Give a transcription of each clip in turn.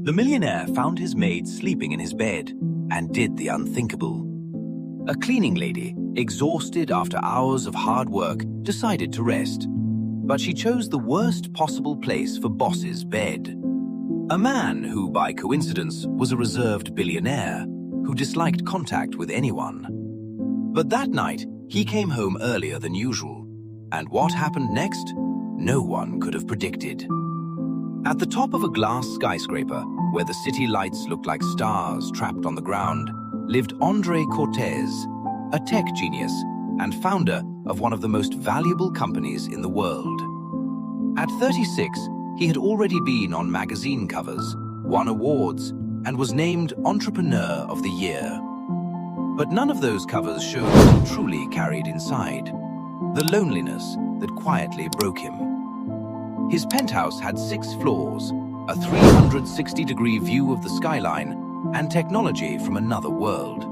The millionaire found his maid sleeping in his bed and did the unthinkable. A cleaning lady, exhausted after hours of hard work, decided to rest. But she chose the worst possible place for boss's bed. A man who, by coincidence, was a reserved billionaire who disliked contact with anyone. But that night, he came home earlier than usual. And what happened next? No one could have predicted. At the top of a glass skyscraper, where the city lights looked like stars trapped on the ground, lived Andre Cortez, a tech genius and founder of one of the most valuable companies in the world. At 36, he had already been on magazine covers, won awards, and was named Entrepreneur of the Year. But none of those covers showed what he truly carried inside, the loneliness that quietly broke him. His penthouse had 6 floors, a 360-degree view of the skyline, and technology from another world.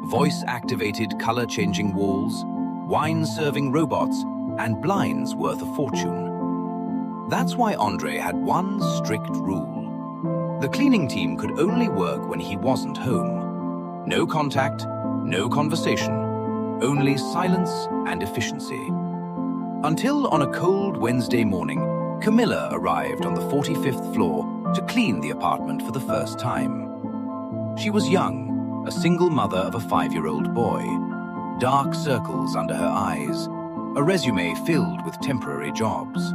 Voice-activated color-changing walls, wine-serving robots, and blinds worth a fortune. That's why Andre had one strict rule. The cleaning team could only work when he wasn't home. No contact, no conversation, only silence and efficiency. Until on a cold Wednesday morning, Camilla arrived on the 45th floor to clean the apartment for the first time. She was young, a single mother of a 5-year-old boy, dark circles under her eyes, a resume filled with temporary jobs.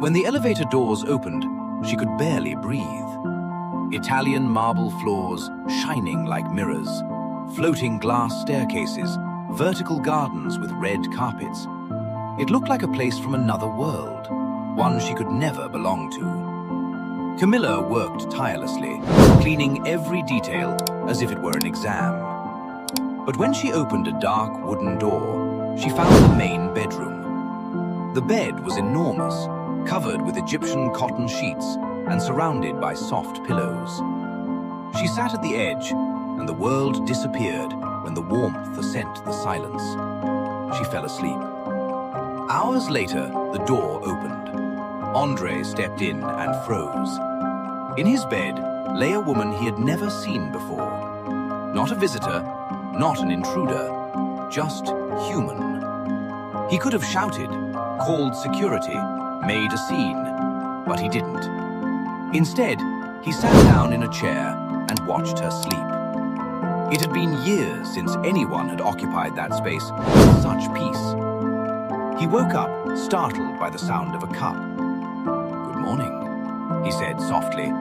When the elevator doors opened, she could barely breathe. Italian marble floors shining like mirrors, floating glass staircases, vertical gardens with red carpets. It looked like a place from another world, one she could never belong to. Camilla worked tirelessly, cleaning every detail as if it were an exam. But when she opened a dark wooden door, she found the main bedroom. The bed was enormous, covered with Egyptian cotton sheets and surrounded by soft pillows. She sat at the edge, and the world disappeared when the warmth ascent the silence. She fell asleep. Hours later, the door opened. Andre stepped in and froze. In his bed lay a woman he had never seen before. Not a visitor, not an intruder, just human. He could have shouted, called security, made a scene, but he didn't. Instead, he sat down in a chair and watched her sleep. It had been years since anyone had occupied that space with such peace. He woke up, startled by the sound of a cup. "Good morning," he said softly,